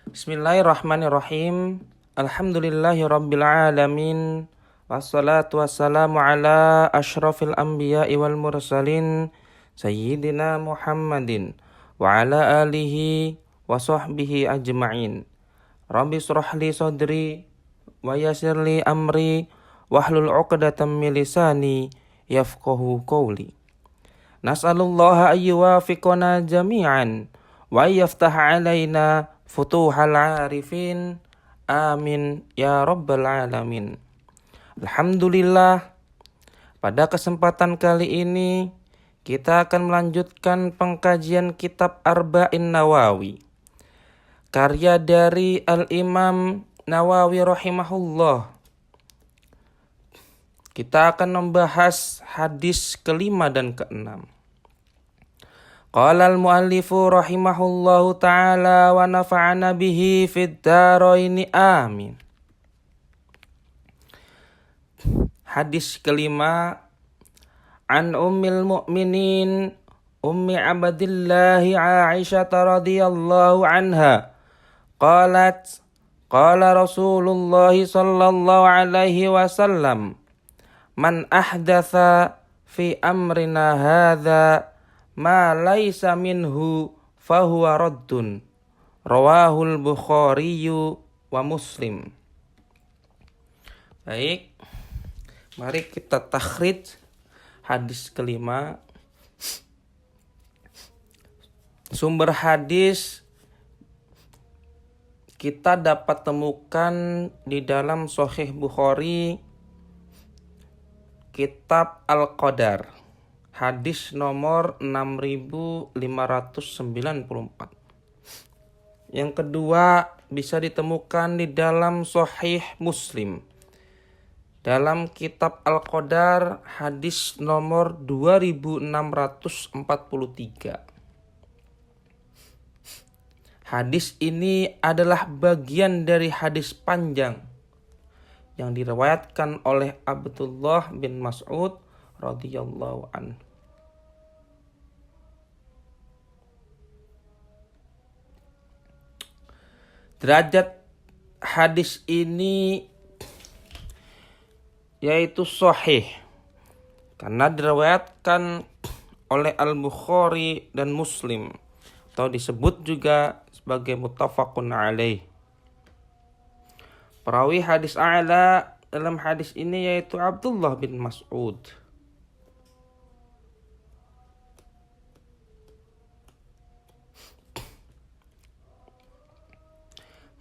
Bismillahirrahmanirrahim. Alhamdulillahirabbil alamin. Wassalatu wassalamu ala asyrafil anbiya'i wal mursalin sayyidina Muhammadin wa ala alihi wa sahbihi ajma'in. Rabbi shrah li sadri wa yassir li amri wahlul 'uqdatam min lisani yafqahu qawli. Nas'alullaha ayyuwafiqana jami'an wa yaftah 'alaina futuhal arifin. Amin ya rabbal alamin. Alhamdulillah, pada kesempatan kali ini kita akan melanjutkan pengkajian kitab Arba'in Nawawi, karya dari Al-Imam Nawawi rahimahullah. Kita akan membahas hadis kelima dan keenam. Qala al-muallifu rahimahullahu ta'ala wa nafa'ana bihi fid dharaini amin. Hadis kelima, an ummil mu'minin ummi abdillahi Aisyah radhiyallahu anha qalat qala Rasulullah sallallahu alaihi wasallam man ahdatha fi amrina hadza ma laisa minhu fahuwa raddun. Rawahul Bukhari wa Muslim. Baik, mari kita takhrij hadis kelima. Sumber hadis kita dapat temukan di dalam Sahih Bukhari, kitab Al-Qadar, hadis nomor 6594. Yang kedua bisa ditemukan di dalam Sahih Muslim, dalam kitab Al-Qadar, hadis nomor 2643. Hadis ini adalah bagian dari hadis panjang yang diriwayatkan oleh Abdullah bin Mas'ud radhiyallahu anhu. Derajat hadis ini yaitu sahih karena diriwayatkan oleh Al-Bukhari dan Muslim, atau disebut juga sebagai muttafaqun alaih. Perawi hadis a'la dalam hadis ini yaitu Abdullah bin Mas'ud.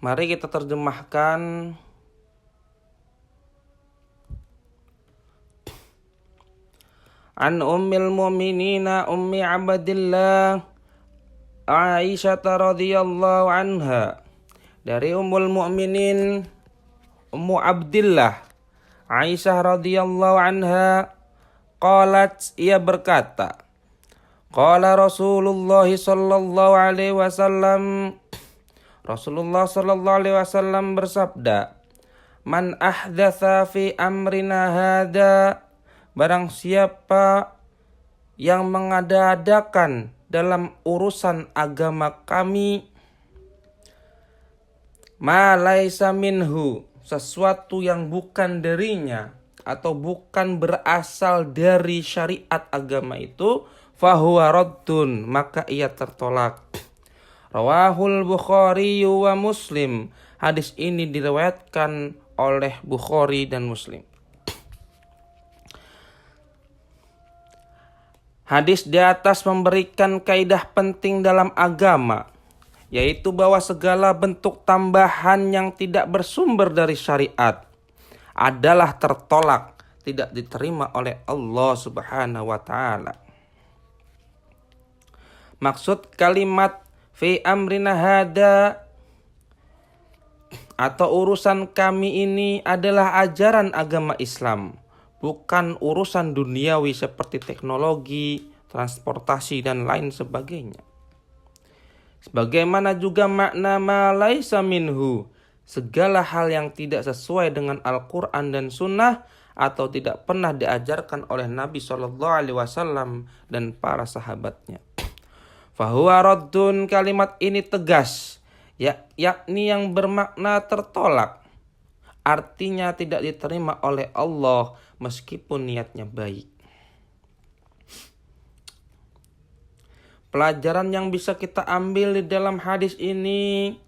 Mari kita terjemahkan. An ummil mu'minina ummi abdillah Aisyah radhiyallahu anha, dari ummul mu'minin Ummu Abdillah Aisyah radhiyallahu anha, qalat, ia berkata, qala Rasulullah sallallahu alaihi wasallam, Rasulullah sallallahu alaihi wasallam bersabda, man ahdatsa fi amrina hadza, barang siapa yang mengada-adakan dalam urusan agama kami, ma laisa minhu, sesuatu yang bukan darinya atau bukan berasal dari syariat agama itu, fahuwa raddun, maka ia tertolak. Rawahul Bukhari wa Muslim, hadis ini diriwayatkan oleh Bukhari dan Muslim. Hadis di atas memberikan kaidah penting dalam agama, yaitu bahwa segala bentuk tambahan yang tidak bersumber dari syariat adalah tertolak, tidak diterima oleh Allah Subhanahu wa ta'ala. Maksud kalimat fi amrina hada atau urusan kami ini adalah ajaran agama Islam, bukan urusan duniawi seperti teknologi, transportasi, dan lain sebagainya. Sebagaimana juga makna ma laisa minhu, segala hal yang tidak sesuai dengan Al-Quran dan Sunnah atau tidak pernah diajarkan oleh Nabi SAW dan para sahabatnya. Fahuwa raddun, kalimat ini tegas, yakni yang bermakna tertolak. Artinya tidak diterima oleh Allah meskipun niatnya baik. Pelajaran yang bisa kita ambil di dalam hadis ini,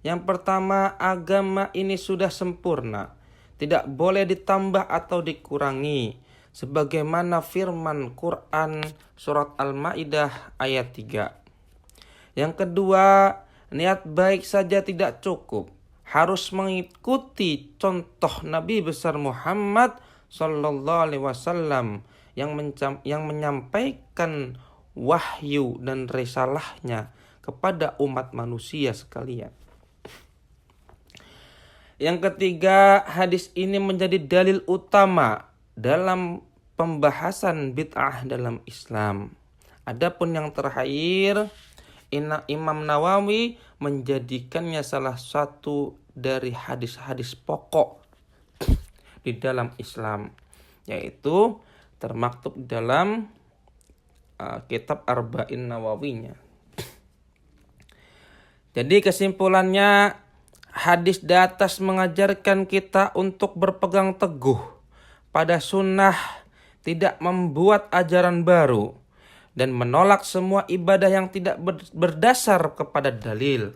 yang pertama, agama ini sudah sempurna, tidak boleh ditambah atau dikurangi, sebagaimana firman Quran surat Al-Maidah ayat 3. Yang kedua, niat baik saja tidak cukup, harus mengikuti contoh Nabi besar Muhammad sallallahu alaihi wasallam yang menyampaikan wahyu dan risalahnya kepada umat manusia sekalian. Yang ketiga, hadis ini menjadi dalil utama dalam pembahasan bid'ah dalam Islam. Adapun yang terakhir, Imam Nawawi menjadikannya salah satu dari hadis-hadis pokok di dalam Islam, yaitu termaktub dalam kitab Arba'in Nawawinya. Jadi kesimpulannya, hadis di atas mengajarkan kita untuk berpegang teguh pada sunnah, tidak membuat ajaran baru, dan menolak semua ibadah yang tidak berdasar kepada dalil.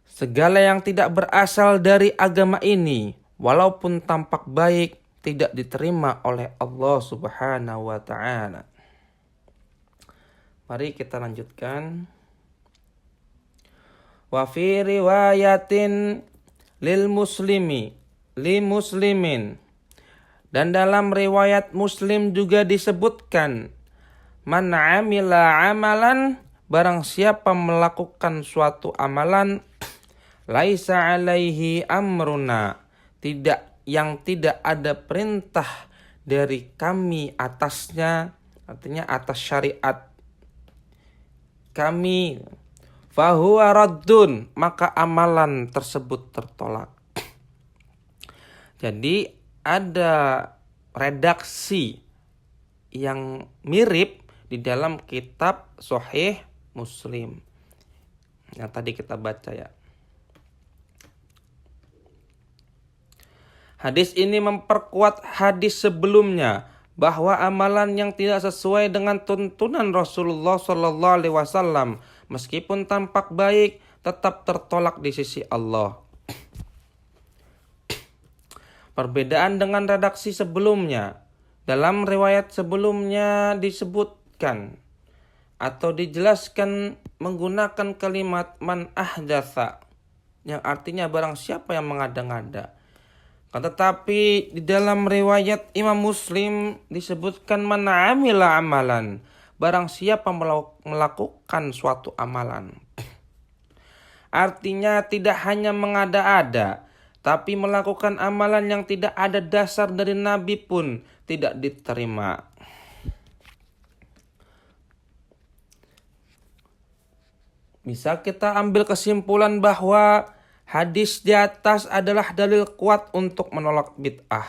Segala yang tidak berasal dari agama ini, walaupun tampak baik, tidak diterima oleh Allah Subhanahu wa ta'ala. Mari kita lanjutkan. Wa fi riwayatin li muslimin. Dan dalam riwayat Muslim juga disebutkan, man amila amalan, barang siapa melakukan suatu amalan, laisa alaihi amruna, yang tidak ada perintah dari kami atasnya, artinya atas syariat kami, fahuwa raddun, maka amalan tersebut tertolak. Jadi ada redaksi yang mirip di dalam kitab Sahih Muslim yang tadi kita baca ya. Hadis ini memperkuat hadis sebelumnya bahwa amalan yang tidak sesuai dengan tuntunan Rasulullah sallallahu alaihi wasallam meskipun tampak baik tetap tertolak di sisi Allah. Perbedaan dengan redaksi sebelumnya, dalam riwayat sebelumnya disebutkan atau dijelaskan menggunakan kalimat man ahdatsa, yang artinya barang siapa yang mengada-ngada. Tetapi di dalam riwayat Imam Muslim disebutkan man amila amalan, barang siapa melakukan suatu amalan. Artinya tidak hanya mengada-ada, tapi melakukan amalan yang tidak ada dasar dari Nabi pun tidak diterima. Bisa kita ambil kesimpulan bahwa hadis di atas adalah dalil kuat untuk menolak bid'ah,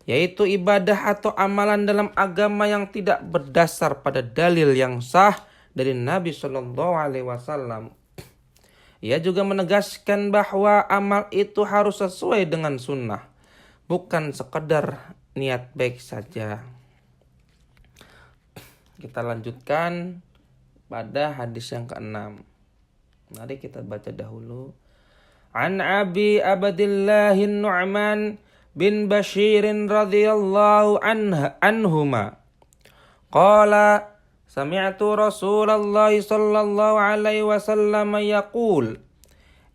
yaitu ibadah atau amalan dalam agama yang tidak berdasar pada dalil yang sah dari Nabi Shallallahu Alaihi Wasallam. Ia juga menegaskan bahwa amal itu harus sesuai dengan sunnah, bukan sekedar niat baik saja. Kita lanjutkan pada hadis yang ke-6. Mari kita baca dahulu. An Abi Abdillah Nu'man bin Bashir radhiyallahu anhuma qala sami'tu Rasulullah sallallahu alaihi wasallam yaqul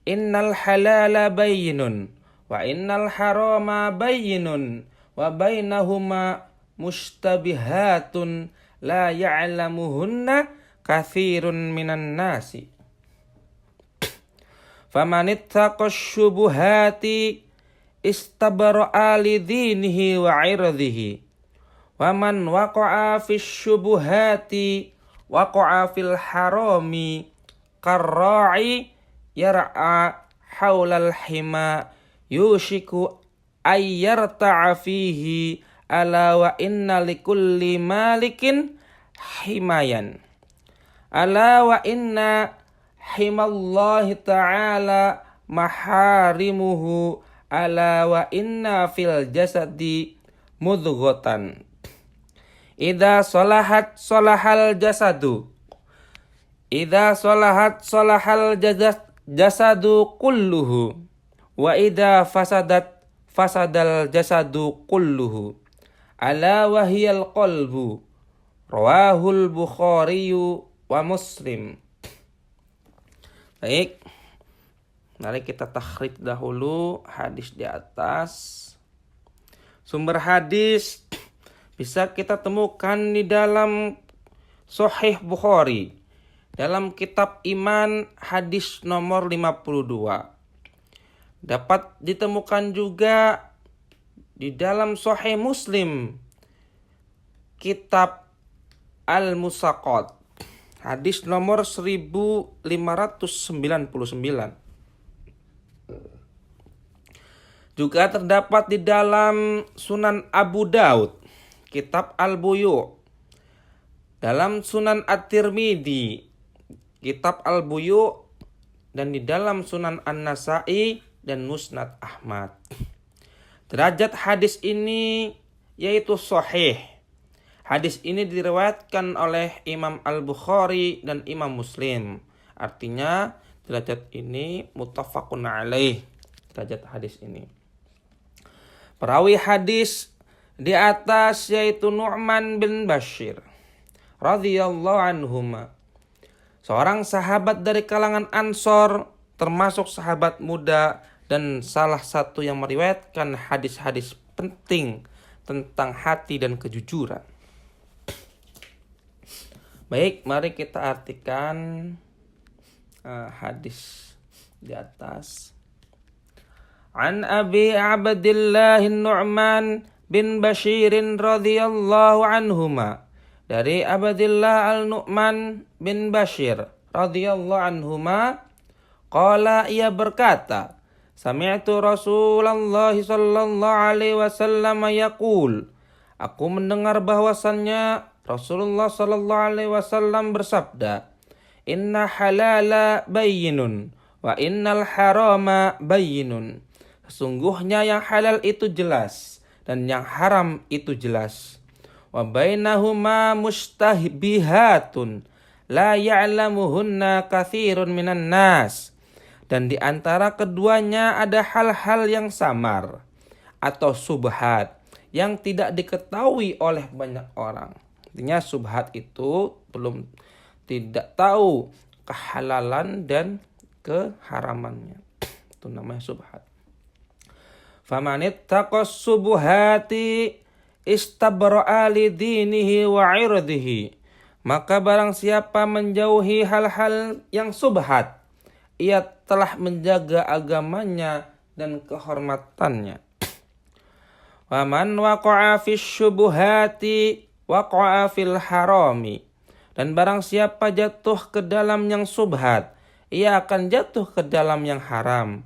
innal halala bayyinun wa innal harama bayyinun wa bainahuma mushtabihatun la ya'lamuhunna katsirun minan nasi. Faman ittaqa syubuhati istabara'a li dinihi wa 'irdihi. Waman waqa'a fis syubuhati waqa'a fil harami karra'i yar'a haulal hima yushiku ayyarta'a fihi ala wa inna likulli malikin himayan ala wa inna himallahi ta'ala maharimuhu ala wa inna fil jasadi mudghatan idza salahat salahal jasadu idza salahat salahal jasadu kulluhu wa idza fasadat fasadal jasadu kulluhu ala wahiyal qalbu rawahul Bukhari wa Muslim. Baik, mari kita takhrij dahulu hadis di atas. Sumber hadis bisa kita temukan di dalam Sahih Bukhari, dalam kitab Iman hadis nomor 52. Dapat ditemukan juga di dalam Sahih Muslim, kitab Al-Musaqat, hadis nomor 1599. Juga terdapat di dalam Sunan Abu Daud, kitab Al-Buyu', dalam Sunan At-Tirmidzi, kitab Al-Buyu', dan di dalam Sunan An-Nasa'i dan Musnad Ahmad. Derajat hadis ini yaitu sahih. Hadis ini diriwayatkan oleh Imam Al-Bukhari dan Imam Muslim. Artinya derajat ini muttafaqun alaih, derajat hadis ini. Perawi hadis di atas yaitu Nu'man bin Bashir radhiyallahu anhuma, seorang sahabat dari kalangan Ansor, termasuk sahabat muda dan salah satu yang meriwayatkan hadis-hadis penting tentang hati dan kejujuran. Baik, mari kita artikan hadis di atas. An Abi Abdillah Nu'man bin Bashir radhiyallahu anhuma, dari Abdillah al-Nu'man bin Bashir radhiyallahu anhuma, qala, ia berkata, sami'tu Rasulullah sallallahu alaihi wasallam yaqul, aku mendengar bahwasannya Rasulullah sallallahu alaihi wasallam bersabda, inna halala bayyinun wa innal harama bayyinun. Sesungguhnya yang halal itu jelas dan yang haram itu jelas. Wa bainahuma mustahibihatun la ya'lamuhunna katsirun minan nas. Dan di antara keduanya ada hal-hal yang samar atau subhat yang tidak diketahui oleh banyak orang. Artinya subhat itu belum tidak tahu kehalalan dan keharamannya. Itu namanya subhat. Famanittaqas subuhati istabra'a li dinihi wa 'irdihi. Maka barang siapa menjauhi hal-hal yang subhat, ia telah menjaga agamanya dan kehormatannya. Wa man waqa'a fis syubuhati waqa'a fil harami. Dan barang siapa jatuh ke dalam yang subhat, ia akan jatuh ke dalam yang haram.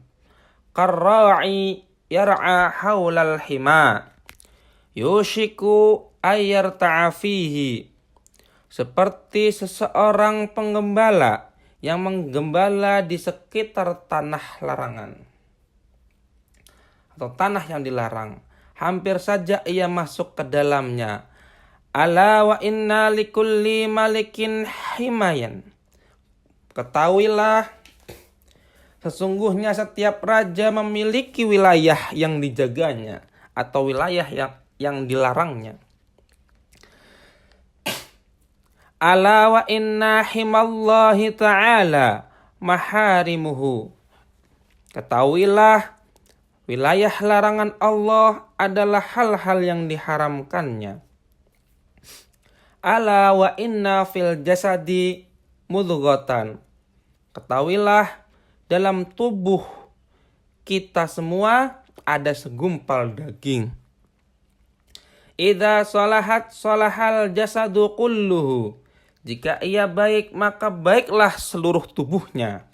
Qarra'i yar'a haulal hima yushiku ayyarta'a fihi. Seperti seseorang penggembala yang menggembala di sekitar tanah larangan atau tanah yang dilarang, hampir saja ia masuk ke dalamnya. Ala wa inna likulli malikin himayan. Ketahuilah, sesungguhnya setiap raja memiliki wilayah yang dijaganya atau wilayah yang dilarangnya. Ala wa inna himallahi ta'ala maharimuhu. Ketahuilah, wilayah larangan Allah adalah hal-hal yang diharamkannya. Ala wa inna fil jasadi mudghatan. Ketahuilah, dalam tubuh kita semua ada segumpal daging. Idza salahat salahal jasadu kulluhu. Jika ia baik, maka baiklah seluruh tubuhnya.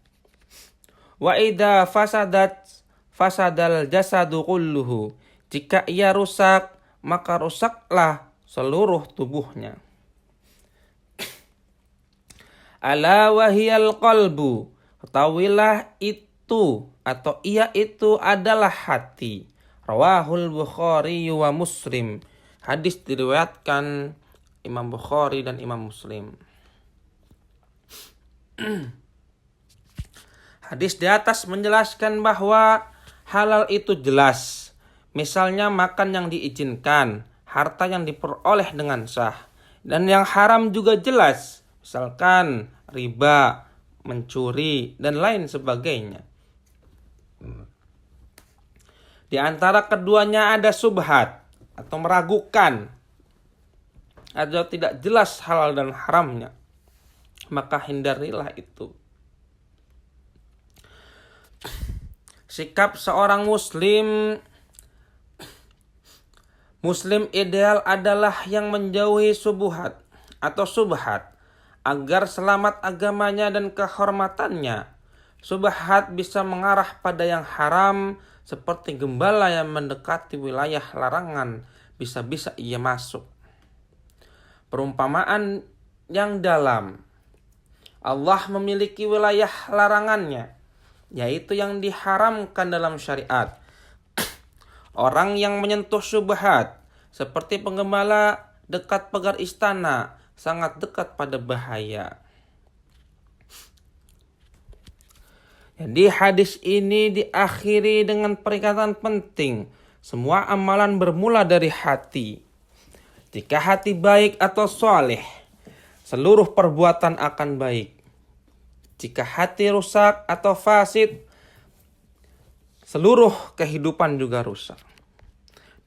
Wa idza fasadat fasadal jasadu kulluhu. Jika ia rusak, maka rusaklah seluruh tubuhnya. Ala wahiyal qalbu Ketahuilah itu atau ia itu adalah hati. Rawahul Bukhari wa Muslim. Hadis diriwayatkan Imam Bukhari dan Imam Muslim. Hadis di atas menjelaskan bahwa halal itu jelas. Misalnya makan yang diizinkan, harta yang diperoleh dengan sah. Dan yang haram juga jelas. Misalkan riba, mencuri, dan lain sebagainya. Di antara keduanya ada subhat atau meragukan atau tidak jelas halal dan haramnya. Maka hindarilah itu. Sikap seorang Muslim ideal adalah yang menjauhi subhat atau subhat agar selamat agamanya dan kehormatannya. Subhat bisa mengarah pada yang haram seperti gembala yang mendekati wilayah larangan, bisa-bisa ia masuk. Perumpamaan yang dalam. Allah memiliki wilayah larangannya, yaitu yang diharamkan dalam syariat. Orang yang menyentuh syubhat, seperti penggembala dekat pagar istana, sangat dekat pada bahaya. Jadi hadis ini diakhiri dengan peringatan penting. Semua amalan bermula dari hati. Jika hati baik atau soleh, seluruh perbuatan akan baik. Jika hati rusak atau fasid, seluruh kehidupan juga rusak.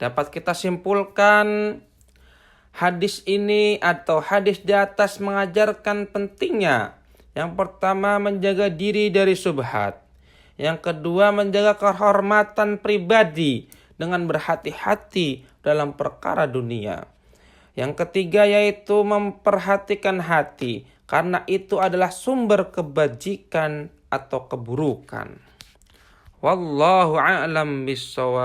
Dapat kita simpulkan, hadis ini atau hadis di atas mengajarkan pentingnya. Yang pertama, menjaga diri dari subhat. Yang kedua, menjaga kehormatan pribadi dengan berhati-hati dalam perkara dunia. Yang ketiga yaitu memperhatikan hati, karena itu adalah sumber kebajikan atau keburukan. Wallahu a'lam bishawab.